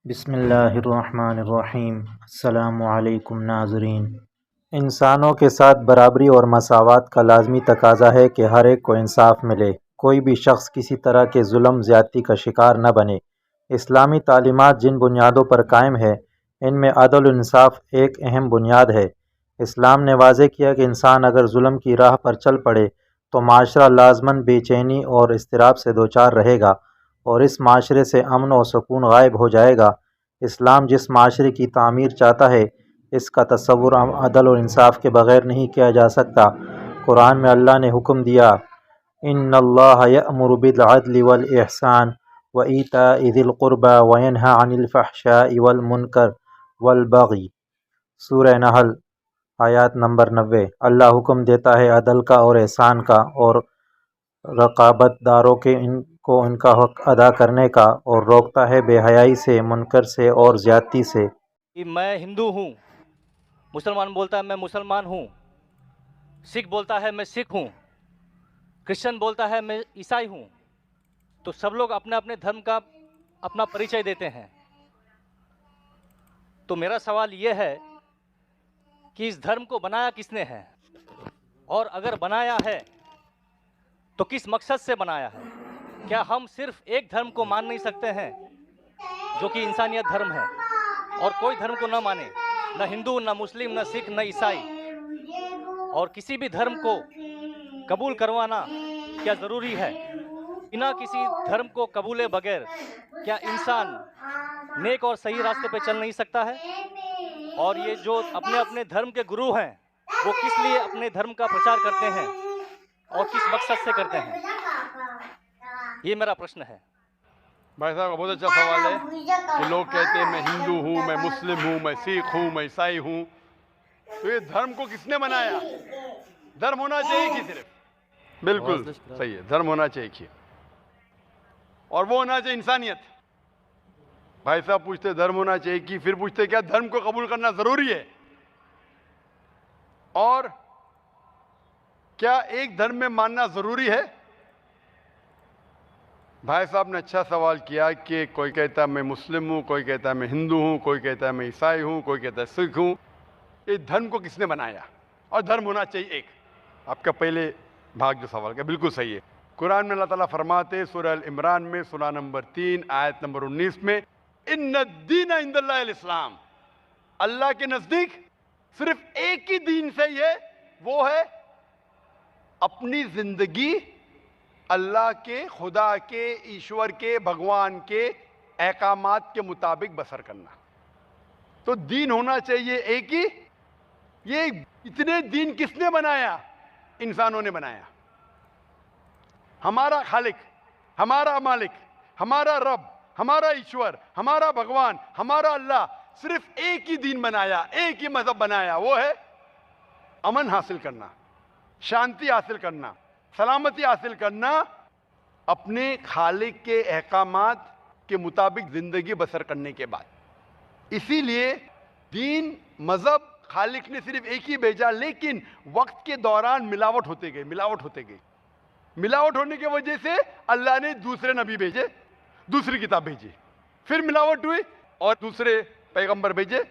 बिस्मिल्लाहिर्रहमानिर्रहीम। अस्सलामुअलैकुम नाज़रीन। इंसानों के साथ बराबरी और मसावत का लाज़मी तकाज़ा है कि हर एक को इंसाफ़ मिले, कोई भी शख्स किसी तरह के जुल्म ज़्यादती का शिकार न बने। इस्लामी तालीमात जिन बुनियादों पर कायम है, इनमें अदल और इंसाफ़ एक अहम बुनियाद है। इस्लाम ने वाज़ेह किया कि इंसान अगर जुल्म की राह पर चल पड़े तो माशरा लाज़मन बेचैनी और इज़्तिराब से दोचार रहेगा और इस माशरे से अमन और सुकून गायब हो जाएगा। इस्लाम जिस माशरे की तामीर चाहता है, इसका तस्वुर अदल और इंसाफ के बग़ैर नहीं किया जा सकता। कुरान में अल्लाह ने हुक्म दिया, इन्नल्लाह यअमुरु बिल अदलि वल इहसान व ईताइ ज़िल क़ुरबा व यन्हा अनिल फ़हशाइ वल मुनकर वल बग़ी। सूरह नहल आयत नंबर 90। अल्लाह हुक्म देता है अदल का और एहसान का और रकाबतदारों के इनको इनका हक अदा करने का, और रोकता है बेहयाई से, मुनकर से और ज़्यादती से। कि मैं हिंदू हूँ, मुसलमान बोलता है मैं मुसलमान हूँ, सिख बोलता है मैं सिख हूँ, क्रिश्चियन बोलता है मैं ईसाई हूँ। तो सब लोग अपने अपने धर्म का अपना परिचय देते हैं। तो मेरा सवाल ये है कि इस धर्म को बनाया किसने है, और अगर बनाया है तो किस मकसद से बनाया है। क्या हम सिर्फ एक धर्म को मान नहीं सकते हैं जो कि इंसानियत धर्म है, और कोई धर्म को न माने, न हिंदू, न मुस्लिम, न सिख, न ईसाई, और किसी भी धर्म को कबूल करवाना क्या ज़रूरी है। बिना किसी धर्म को कबूले बगैर क्या इंसान नेक और सही रास्ते पे चल नहीं सकता है। और ये जो अपने अपने धर्म के गुरु हैं, वो किस लिए अपने धर्म का प्रचार करते हैं और किस मकसद से करते हैं, ये मेरा प्रश्न है। भाई साहब का बहुत अच्छा सवाल है कि लोग कहते हैं मैं हिंदू हूँ, मैं मुस्लिम हूँ, मैं सिख हूँ, मैं ईसाई हूँ। तो ये धर्म को किसने बनाया? धर्म होना चाहिए कि सिर्फ, बिल्कुल सही है, धर्म होना चाहिए कि, और वो होना चाहिए इंसानियत। भाई साहब पूछते धर्म होना चाहिए कि, फिर पूछते क्या धर्म को कबूल करना जरूरी है, और क्या एक धर्म में मानना जरूरी है। भाई साहब ने अच्छा सवाल किया कि कोई कहता है मैं मुस्लिम हूँ, कोई कहता है मैं हिंदू हूँ, कोई कहता है मैं ईसाई हूँ, कोई कहता है सिख हूँ। ये धर्म को किसने बनाया, और धर्म होना चाहिए एक। आपका पहले भाग जो सवाल का बिल्कुल सही है। कुरान में अल्लाह ताला फरमाते सूरह अल इमरान में सूरा नंबर 3 आयत नंबर 19 में, इन्ना दीन इंदल्लाहिल इस्लाम, अल्लाह के नजदीक सिर्फ एक ही दीन सही है, वो है अपनी जिंदगी अल्लाह के, खुदा के, ईश्वर के, भगवान के अहकामात के मुताबिक बसर करना। तो दीन होना चाहिए एक ही। ये इतने दीन किसने बनाया? इंसानों ने बनाया। हमारा खालिक, हमारा मालिक, हमारा रब, हमारा ईश्वर, हमारा भगवान, हमारा अल्लाह सिर्फ एक ही दीन बनाया, एक ही मजहब बनाया, वो है अमन हासिल करना, शांति हासिल करना, सलामती हासिल करना, अपने खालिक के अहकामात के मुताबिक जिंदगी बसर करने के बाद। इसीलिए दीन, मजहब खालिक ने सिर्फ एक ही भेजा, लेकिन वक्त के दौरान मिलावट होते गए, मिलावट होते गई। मिलावट होने की वजह से अल्लाह ने दूसरे नबी भेजे, दूसरी किताब भेजी, फिर मिलावट हुई और दूसरे पैगंबर भेजे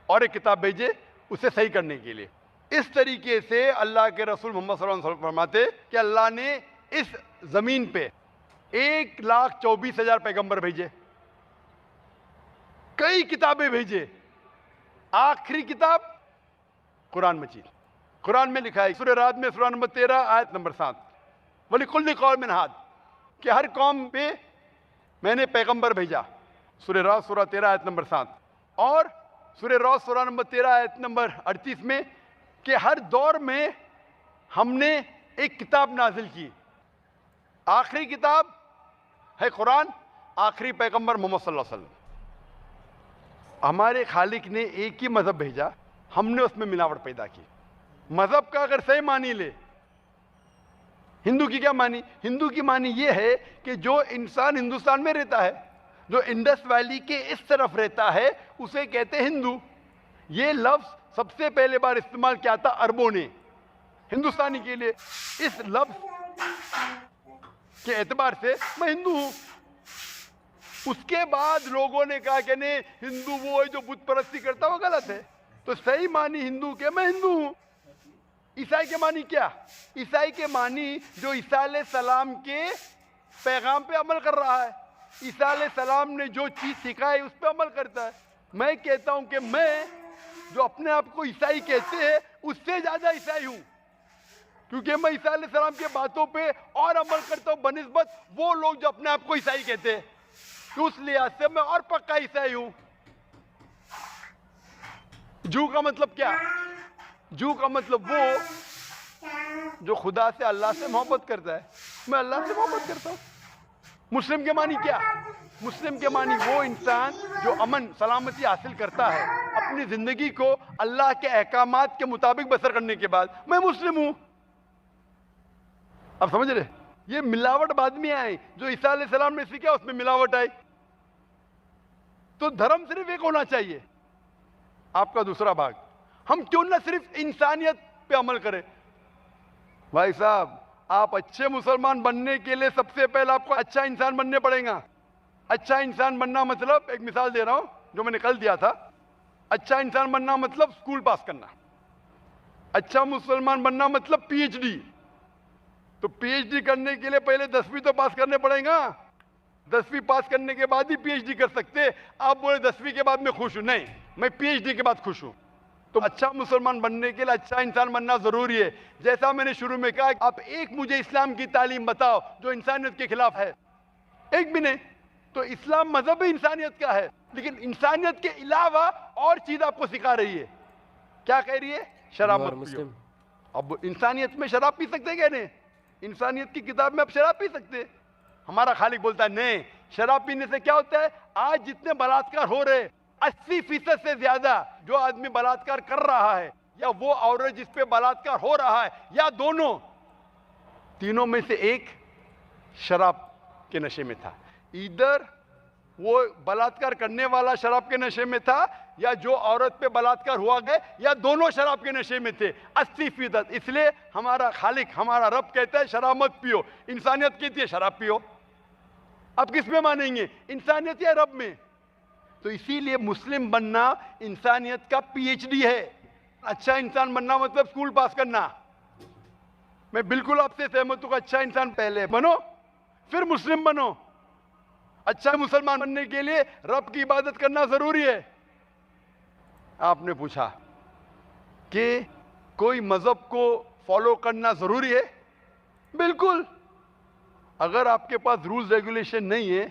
और एक किताब भेजे उसे सही करने के लिए। इस तरीके से अल्लाह के रसूल मोहम्मद सल्लल्लाहु अलैहि वसल्लम फरमाते कि अल्लाह ने इस जमीन पे 1,24,000 पैगंबर भेजे, कई किताबें भेजे, आखिरी किताब कुरान मजीद। कुरान में लिखा है सूरह राद में सूरा नंबर 13 आयत नंबर 7, वलिकुल्लि कौमिन हाद, कि हर कौम पे मैंने पैगंबर भेजा। सूरह राद सूरा 13 आयत नंबर 7, और सूरह राद सूरा नंबर 13 आयत नंबर 38 में कि हर दौर में हमने एक किताब नाजिल की, आखिरी किताब है कुरान, आखिरी पैगंबर मोहम्मद सल्लल्लाहु अलैहि वसल्लम। हमारे खालिक ने एक ही मजहब भेजा, हमने उसमें मिलावट पैदा की। मजहब का अगर सही मानी ले, हिंदू की क्या मानी? हिंदू की मानी यह है कि जो इंसान हिंदुस्तान में रहता है, जो इंडस वैली के इस तरफ रहता है, उसे कहते हैं हिंदू। ये लफ्ज सबसे पहले बार इस्तेमाल किया था अरबों ने हिंदुस्तानी के लिए। इस लफ्ज के एतबार से मैं हिंदू हूं। उसके बाद लोगों ने कहा कि नहीं, हिंदू वो है जो बुत परस्ती करता, वो गलत है। तो सही मानी हिंदू के मैं हिंदू हूं। ईसाई के मानी क्या? ईसाई के मानी जो ईसा अलैहिस्सलाम के पैगाम पे अमल कर रहा है, ईसा अलैहिस्सलाम ने जो चीज सिखाई उस पर अमल करता है। मैं कहता हूं कि मैं जो अपने आप को ईसाई कहते हैं उससे ज्यादा ईसाई हूं, क्योंकि मैं ईसा अलैहिस्सलाम के बातों पे और अमल करता हूं बनिस्बत वो लोग जो अपने आप को ईसाई कहते हैं। तो उस लिहाज से मैं और पक्का ईसाई हूं। जू का मतलब क्या? जू का मतलब वो जो खुदा से, अल्लाह से मोहब्बत करता है। मैं अल्लाह से मोहब्बत करता हूं। मुस्लिम के मानी क्या? मुस्लिम के मानी वो इंसान जो अमन सलामती हासिल करता है अपनी जिंदगी को अल्लाह के अहकामात के मुताबिक बसर करने के बाद। मैं मुस्लिम हूं। आप समझ रहे? ये मिलावट बाद में आई, जो ईसा अलैहिस्सलाम ने सीखा उसमें मिलावट आई। तो धर्म सिर्फ एक होना चाहिए। आपका दूसरा भाग, हम क्यों ना सिर्फ इंसानियत पे अमल करें? भाई साहब, आप अच्छे मुसलमान बनने के लिए सबसे पहले आपको अच्छा इंसान बनने पड़ेगा। अच्छा इंसान बनना मतलब, एक मिसाल दे रहा हूं जो मैंने कल दिया था। अच्छा इंसान बनना मतलब स्कूल पास करना। अच्छा मुसलमान बनना मतलब पीएचडी। तो पीएचडी करने के लिए पहले 10वीं तो पास करने पड़ेगा। 10वीं पास करने के बाद ही पीएचडी कर सकते। आप बोले 10वीं के बाद मैं खुश हूं, नहीं, मैं पीएचडी के बाद खुश हूं। तो अच्छा मुसलमान बनने के लिए अच्छा इंसान बनना जरूरी है। जैसा मैंने शुरू में कहा, आप एक मुझे इस्लाम की तालीम बताओ जो इंसानियत के खिलाफ है, एक भी नहीं। तो इस्लाम मजहब इंसानियत का है, लेकिन इंसानियत के अलावा और चीज आपको सिखा रही है। क्या कह रही है? शराब मत पियो। अब इंसानियत में शराब पी सकते हैं क्या? नहीं। इंसानियत की किताब में आप शराब पी सकते हैं। हमारा खालिक बोलता है नहीं, शराब पीने से क्या होता है? आज जितने बलात्कार हो रहे, 80% से ज्यादा जो आदमी बलात्कार कर रहा है या वो औरत जिस पे बलात्कार हो रहा है या दोनों, तीनों में से एक शराब के नशे में था। इधर वो बलात्कार करने वाला शराब के नशे में था या जो औरत पे बलात्कार हुआ गया, या दोनों शराब के नशे में थे। 80%। इसलिए हमारा खालिक, हमारा रब कहता है शराब मत पियो। इंसानियत कहती है शराब पियो। आप किस में मानेंगे, इंसानियत या रब में? तो इसीलिए मुस्लिम बनना इंसानियत का पीएचडी है। अच्छा इंसान बनना मतलब स्कूल पास करना। मैं बिल्कुल आपसे सहमत हूं। अच्छा इंसान पहले बनो, फिर मुस्लिम बनो। अच्छा मुसलमान बनने के लिए रब की इबादत करना जरूरी है। आपने पूछा कि कोई मजहब को फॉलो करना जरूरी है? बिल्कुल। अगर आपके पास रूल्स रेगुलेशन नहीं है,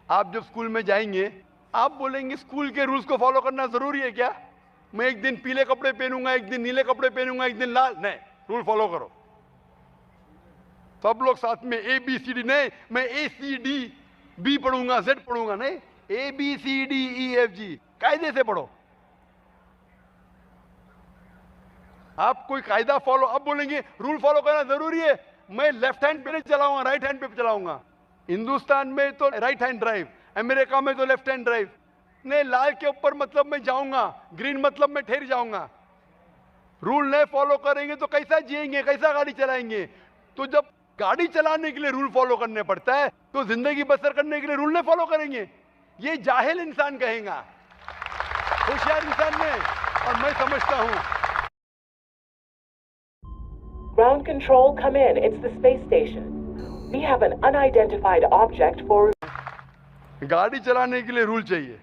आप जब स्कूल में जाएंगे आप बोलेंगे स्कूल के रूल्स को फॉलो करना जरूरी है क्या? मैं एक दिन पीले कपड़े पहनूंगा, एक दिन नीले कपड़े पहनूंगा, एक दिन लाल, नहीं, रूल फॉलो करो। सब लोग साथ में ABCD, नहीं, मैं ACDB पढ़ूंगा, Z पढ़ूंगा, नहीं, ABCDEFG, कायदे से पढ़ो। आप कोई कायदा फॉलो, आप बोलेंगे रूल फॉलो करना जरूरी है, मैं लेफ्ट हैंड पे नहीं चलाऊंगा, राइट हैंड पे चलाऊंगा। हिंदुस्तान में तो राइट हैंड ड्राइव, अमेरिका में तो लेफ्ट हैंड ड्राइव। नहीं, लाल के ऊपर मतलब मैं जाऊंगा, ग्रीन मतलब मैं ठहर जाऊंगा। रूल नहीं फॉलो करेंगे तो कैसा जिएंगे, कैसा गाड़ी चलाएंगे? तो जब गाड़ी चलाने के लिए रूल फॉलो करने पड़ता है तो जिंदगी बसर करने के लिए रूल नहीं फॉलो करेंगे? ये जाहिल इंसान कहेगा, होशियार इंसान नहीं। और मैं समझता हूं। Ground control, come in. It's the space station. We have an unidentified object for... गाड़ी चलाने के लिए रूल चाहिए,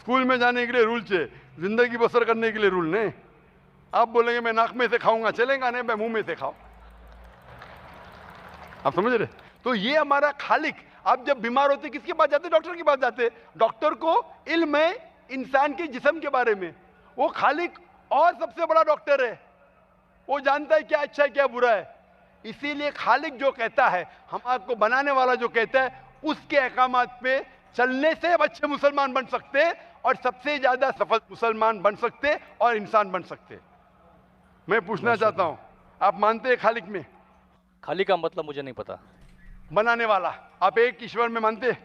स्कूल में जाने के लिए रूल चाहिए, जिंदगी बसर करने के लिए रूल नहीं। आप बोलेंगे मैं नाक में से खाऊंगा, चलेगा नहीं, मैं मुंह में से खाऊं। आप समझ रहे? तो ये हमारा खालिक। आप जब बीमार होते किसके पास जाते? डॉक्टर के पास जाते। डॉक्टर को इल्म है इंसान के जिस्म के बारे में। वो खालिक और सबसे बड़ा डॉक्टर है, वो जानता है क्या अच्छा है क्या बुरा है। इसीलिए खालिक जो कहता है, हम आपको बनाने वाला जो कहता है, उसके अहकामात पे चलने से अच्छे मुसलमान बन सकते और सबसे ज्यादा सफल मुसलमान बन सकते और इंसान बन सकते। मैं पूछना चाहता हूं, आप मानते हैं खालिक में? खाली का मतलब मुझे नहीं पता। बनाने वाला। आप एक ईश्वर में मानते,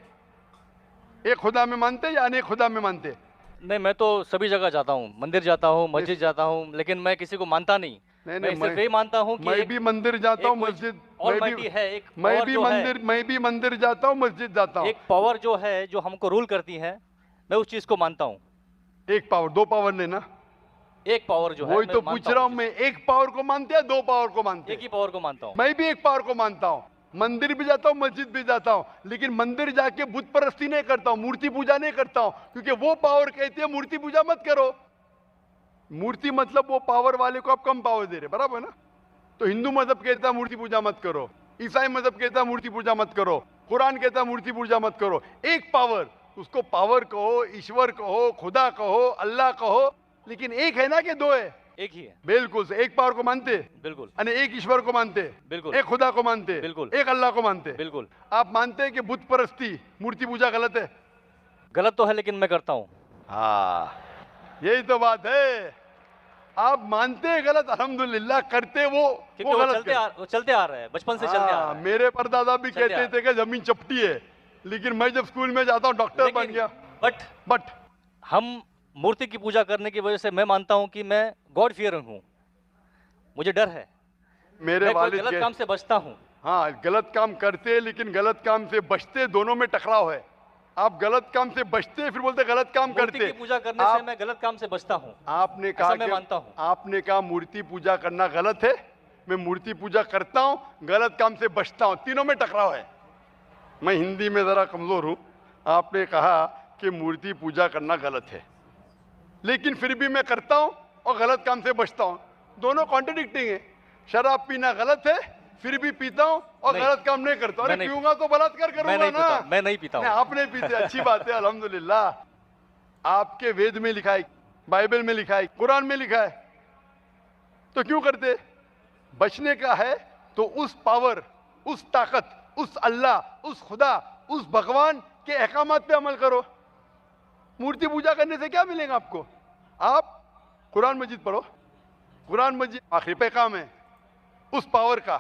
एक खुदा में मानते या अनेक खुदा में मानते? नहीं, मैं तो सभी जगह जाता हूँ, मंदिर जाता हूँ, मस्जिद जाता हूँ, लेकिन मैं किसी को मानता नहीं। नहीं मैं नहीं सिर्फ यही मानता हूँ कि मैं एक- भी मंदिर जाता हूँ, एक कोई मस्जिद Almighty है, एक power जो है, मैं भी मंदिर जाता हूँ, मस्जिद जाता हूँ। एक पावर जो है जो हमको रूल करती है, मैं उस चीज को मानता हूँ। एक पावर, दो पावर नहीं ना, एक पावर जो है वही मैं तो मानता पूछ रहा हूँ हूँ, मैं, एक पावर को मानते हैं, दो पावर को मानते एक ही हैं? पावर को मानता हूँ। मैं भी एक पावर को मानता हूँ, मंदिर भी जाता हूँ, मस्जिद भी जाता हूँ, लेकिन मंदिर जाके बुत परस्ती नहीं करता हूँ, मूर्ति पूजा नहीं करता हूँ, क्योंकि वो पावर कहती है मूर्ति पूजा मत करो। मूर्ति मतलब वो पावर वाले को आप कम पावर दे रहे, बराबर ना? तो हिंदू मजहब कहता है मूर्ति पूजा मत करो, ईसाई मजहब कहता है मूर्ति पूजा मत करो, कुरान कहता है मूर्ति पूजा मत करो। एक पावर, उसको पावर कहो, ईश्वर कहो, खुदा कहो, अल्लाह कहो, लेकिन एक है ना कि दो है? एक ही है, बिल्कुल से एक पावर को मानते, बिल्कुल यानी एक ईश्वर को मानते, बिल्कुल। एक खुदा को मानते, बिल्कुल। एक अल्लाह को मानते। बिल्कुल। आप मानते हैं कि बुत परस्ती, मूर्ति पूजा गलत है? गलत तो है लेकिन मैं करता हूँ। हाँ, यही तो बात है। आप मानते हैं गलत, अल्हम्दुलिल्लाह, करते वो क्योंकि वो गलत करते। चलते आ रहा है, बचपन से चलते आ रहा है। मेरे परदादा भी चलते कहते आ- थे कि जमीन चपटी है, लेकिन मैं जब स्कूल में जाता हूँ डॉक्टर बन गया। बट हम मूर्ति की पूजा करने की वजह से मैं मानता हूँ कि मैं गॉड फियरिंग हूँ, मुझे डर है, मेरे मैं कोई वालिद गलत के काम से बचता हूँ। हाँ, गलत काम करते लेकिन गलत काम से बचते, दोनों में टकराव है। आप गलत काम से बचते फिर बोलते गलत काम मूर्ति करते। की पूजा करने से मैं गलत काम से बचता हूँ, आपने ऐसा कहा मैं कि मानता हूँ। आपने कहा मूर्ति पूजा करना गलत है, मैं मूर्ति पूजा करता हूँ, गलत काम से बचता हूँ, तीनों में टकराव है। मैं हिंदी में जरा कमजोर हूँ। आपने कहा कि मूर्ति पूजा करना गलत है, लेकिन फिर भी मैं करता हूँ और गलत काम से बचता हूँ, दोनों कॉन्ट्रडिक्टिंग है। शराब पीना गलत है, फिर भी पीता हूँ और नहीं, गलत काम नहीं करता। अरे मैं नहीं पीऊंगा तो बलात्कार करूंगा ना। मैं नहीं पीता नहीं, हूँ। आप नहीं पीते, अच्छी बात है, अल्हम्दुलिल्लाह। आपके वेद में लिखा है, बाइबल में लिखा है, कुरान में लिखा है, तो क्यों करते? बचने का है तो उस पावर, उस ताकत, उस अल्लाह, उस खुदा, उस भगवान के अहकामात पे अमल करो। मूर्ति पूजा करने से क्या मिलेगा आपको? आप कुरान मजीद पढ़ो, कुरान मजीद आखिरी पैगाम है उस पावर का।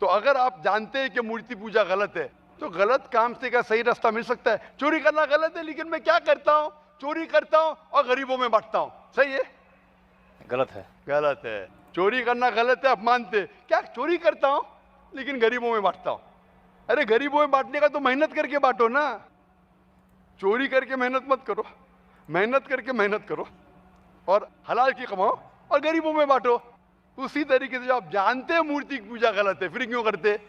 तो अगर आप जानते हैं कि मूर्ति पूजा गलत है, तो गलत काम से क्या सही रास्ता मिल सकता है? चोरी करना गलत है, लेकिन मैं क्या करता हूं? चोरी करता हूं और गरीबों में बांटता हूं, सही है? गलत है। गलत है। चोरी करना गलत है, आप मानते क्या? चोरी करता हूं लेकिन गरीबों में बांटता हूं। अरे गरीबों में बांटने का तो मेहनत करके बांटो ना, चोरी करके मेहनत मत करो, मेहनत करके मेहनत करो और हलाल की कमाओ और गरीबों में बांटो। उसी तरीके से जो आप जानते हैं मूर्ति की पूजा गलत है, फिर क्यों करते?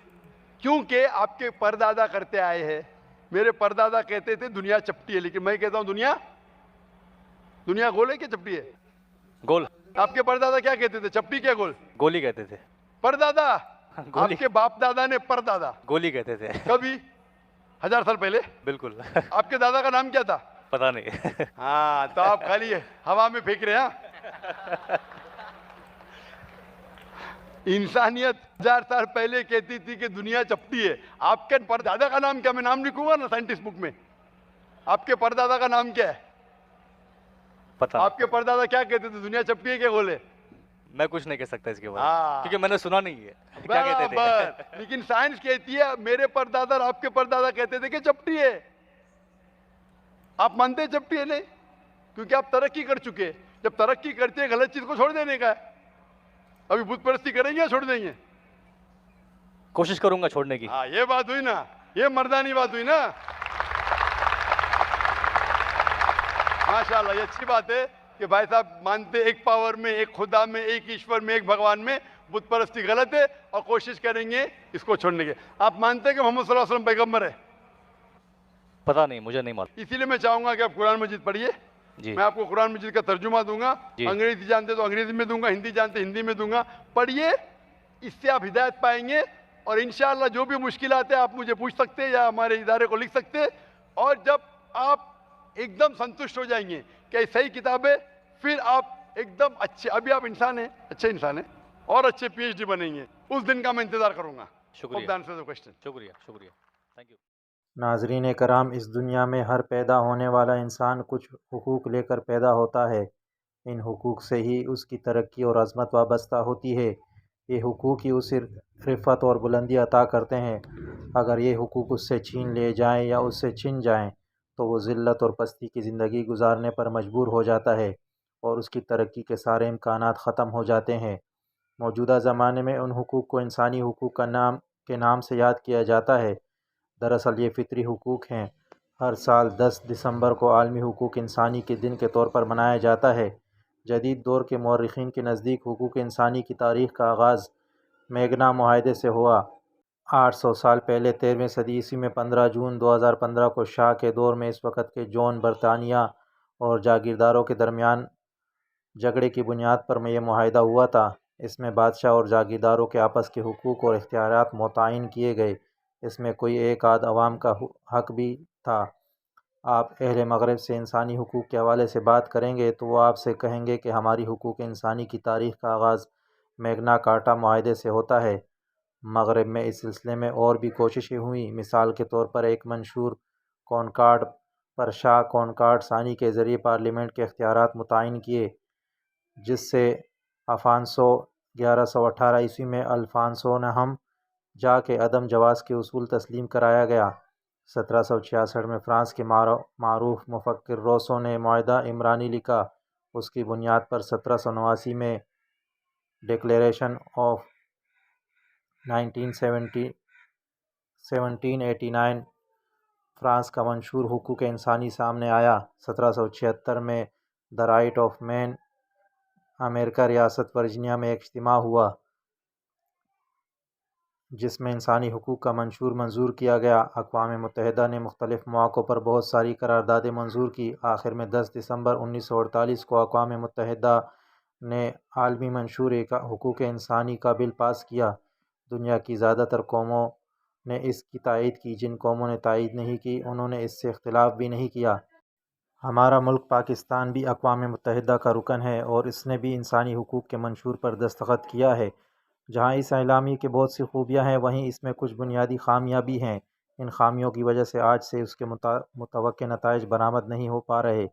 क्योंकि आपके परदादा करते आए हैं। मेरे परदादा कहते थे दुनिया चपटी है, लेकिन मैं कहता हूं दुनिया गोल है कि चपटी है? गोल। आपके परदादा क्या कहते थे, चपटी क्या गोल? गोली कहते थे। परदादा? गोली। आपके बाप दादा ने परदादा गोली कहते थे। कभी 1000 साल पहले? बिल्कुल। आपके दादा का नाम क्या था? पता नहीं। हाँ, तो आप खाली हवा में फेंक रहे हैं। इंसानियत 1000 साल पहले कहती थी कि दुनिया चपटी है। आपके परदादा का नाम क्या? मैं नाम लिखूंगा ना साइंटिस्ट बुक में। आपके परदादा का नाम क्या है? पता। आपके परदादा क्या कहते थे, दुनिया चपटी है क्या गोल है? मैं कुछ नहीं कह सकता इसके बारे हाँ। में, क्योंकि मैंने सुना नहीं है क्या कहते थे। बराबर। लेकिन साइंस कहती है, मेरे परदादा और आपके परदादा कहते थे कि चपटी है। आप मानते हैं चपटी है? नहीं, क्योंकि आप तरक्की कर चुके हैं। जब तरक्की करते हैं, गलत चीज को छोड़ देने का है। अभी बुत परस्ती करेंगे या छोड़ देंगे? कोशिश करूंगा छोड़ने की। हाँ, ये बात हुई ना, ये मर्दानी बात हुई ना। माशाल्लाह, ये अच्छी बात है कि भाई साहब मानते एक पावर में, एक खुदा में, एक ईश्वर में, एक भगवान में। बुत परस्ती गलत है और कोशिश करेंगे इसको छोड़ने की। आप मानते हैं कि मोहम्मद सल्लल्लाहु अलैहि वसल्लम पैगंबर है? पता नहीं, मुझे नहीं मालूम। इसीलिए मैं चाहूंगा कि आप कुरान मजीद पढ़िए। जी। मैं आपको कुरान मजीद का तर्जुमा दूंगा। जी। अंग्रेजी जानते तो अंग्रेजी में दूंगा, हिंदी जानते हिंदी में दूंगा। पढ़िए, इससे आप हिदायत पाएंगे और इंशाअल्लाह जो भी मुश्किलात है आप मुझे पूछ सकते हैं या हमारे इदारे को लिख सकते हैं। और जब आप एकदम संतुष्ट हो जाएंगे कि सही किताब है, फिर आप एकदम अच्छे, अभी आप इंसान हैं, अच्छे इंसान हैं और अच्छे PhD बनेंगे। उस दिन का मैं इंतजार करूंगा। शुक्रिया। Hope that answers the question. शुक्रिया, शुक्रिया, थैंक यू। नाज़रीन कराम, इस दुनिया में हर पैदा होने वाला इंसान कुछ हुकूक लेकर पैदा होता है। इन हुकूक से ही उसकी तरक्की और अज़मत वाबस्ता होती है। ये हुकूक ही उसे रिफ़त और बुलंदी अता करते हैं। अगर ये हुकूक उससे छीन ले जाएं या उससे छिन जाएं तो वो ज़िल्लत और पस्ती की ज़िंदगी गुजारने पर मजबूर हो जाता है और उसकी तरक्की के सारे इम्कानात ख़त्म हो जाते हैं। मौजूदा ज़माने में उन हुकूक़ को इंसानी हुकूक़ के नाम से याद किया जाता है। दरअसल ये फ़ितरी हुकूक़ हैं। हर साल 10 दिसंबर को आलमी हुकूक़ इंसानी के दिन के तौर पर मनाया जाता है। जदीद दौर के मौर्रिख़ीन के नज़दीक हुकूक़ इंसानी की तारीख़ का आगाज़ मैग्ना मुआहदे से हुआ। 800 साल पहले 13वीं सदी ईस्वी में 15 जून 2015 को शाह के दौर में इस वक़्त के जॉन बरतानिया और जागीरदारों के दरमियान झगड़े की बुनियाद पर यह मुआहदा हुआ था। इसमें बादशाह और जागीरदारों के आपस के हुकूक़ और इख्तियारात मुतय्यन किए गए। इसमें कोई एक आध अवाम का हक़ भी था। आप अहले मग़रिब से इंसानी हुकूक़ के हवाले से बात करेंगे तो वो आपसे कहेंगे कि हमारी हुकूक़ इंसानी की तारीख़ का आगाज़ मैग्ना कार्टा मुआहदे से होता है। मग़रिब में इस सिलसिले में और भी कोशिशें हुई। मिसाल के तौर पर एक मंशूर कॉनकॉर्ड पर शाह कॉनकॉर्ड सानी के ज़रिए पार्लियामेंट के इख्तियारात मुतय्यन किए, जिससे अफ़ान्सो 1118 ईस्वी में अल्फ़ान्सो नहम जा के अदम जवाज़ के उसूल तस्लीम कराया गया। 1766 में फ़्रांस के मारूफ मुफ़क्किर रोसो ने मुआहदा इमरानी लिखा। उसकी बुनियाद पर 1789 में डिक्लेरेशन ऑफ 1789 फ़्रांस का मंशूर हुकूक़ इंसानी सामने आया। 1776 में the right of man America रियासत वर्जीनिया में एक इज्तिमा हुआ, जिसमें इंसानी हुकूक़ का मंशूर मंजूर किया गया। अक़वाम मुत्तहिदा ने मुख्तलिफ़ मौक़ों पर बहुत सारी करारदादें मंजूर की। आखिर में 10 दिसंबर 1948 को अक़वाम मुत्तहिदा ने आलमी मंशूर हुकूक़ इंसानी का बिल पास किया। दुनिया की ज़्यादातर कौमों ने इसकी तायीद की। जिन कौमों ने तायीद नहीं की उन्होंने इससे इख्तिलाफ़ भी नहीं किया। हमारा मुल्क पाकिस्तान भी अक़वाम मुत्तहिदा का रुकन है और इसने भी इंसानी हुकूक़ के मंशूर पर दस्तखत किया है। जहाँ इस एलामी की बहुत सी खूबियाँ हैं, वहीं इसमें कुछ बुनियादी ख़ामियाँ भी हैं। इन ख़ामियों की वजह से आज से उसके मुतवक्किल नताइज बरामद नहीं हो पा रहे।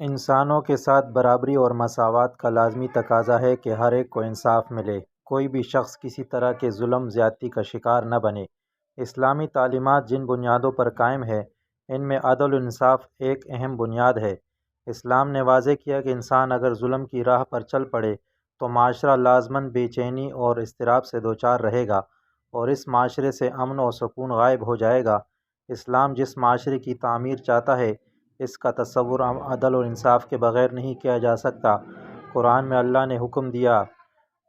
इंसानों के साथ बराबरी और मसावत का लाज़मी तकाज़ा है कि हर एक को इंसाफ़ मिले, कोई भी शख्स किसी तरह के जुल्म ज़्यादती का शिकार न बने। इस्लामी तालीमात जिन बुनियादों पर कायम है, इनमें अदल और इंसाफ़ एक अहम बुनियाद है। इस्लाम ने वाज़ेह किया कि इंसान अगर जुल्म की राह पर चल पड़े तो माशरा लाज़मन बेचैनी और इज़्तिराब से दोचार रहेगा और इस माशरे से अमन और सुकून गायब हो जाएगा। इस्लाम जिस माशरे की तामीर चाहता है, इसका तसव्वुर अदल और इंसाफ़ के बग़ैर नहीं किया जा सकता। कुरान में अल्लाह ने हुक्म दिया,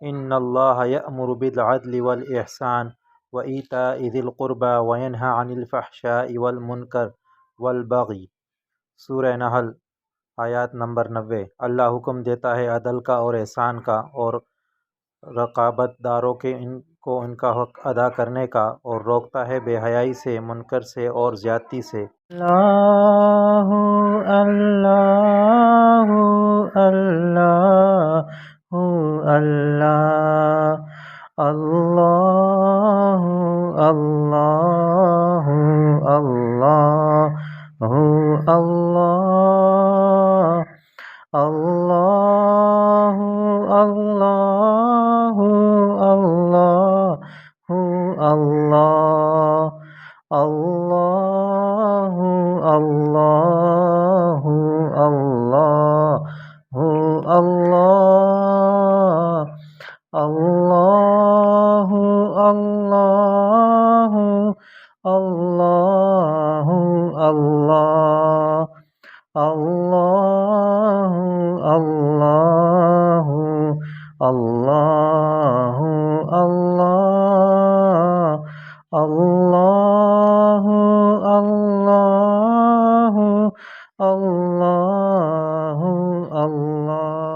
इन्नल्लाह यअमुरु बिल अदलि वल इहसान व ईताइ ज़िल क़ुरबा व यन्हा अनिल फ़हशाइ वल मुनकर वल बग़ी। सूरह नहल आयत नंबर 90। अल्लाह हुक्म देता है अदल का और एहसान का और रकाबतदारों के इनको इनका हक़ अदा करने का, और रोकता है बेहयाई से, मुनकर से और ज़्यादती से। अल्लाहु अल्लाहु अल्लाहु अल्लाह अल्लाहु अल्लाहु अल्लाहु अल्लाह अल्लाहु अल्लाहु अल्लाहु अल्लाह अल्लाहु अल्लाहु अल्लाहु अल्लाह अल्लाहु अल्लाहु अल्लाहु अल्लाह अल्लाहु अल्लाहु अल्लाहु अल्लाह अल्लाहु अल्लाहु अल्लाहु अल्लाह।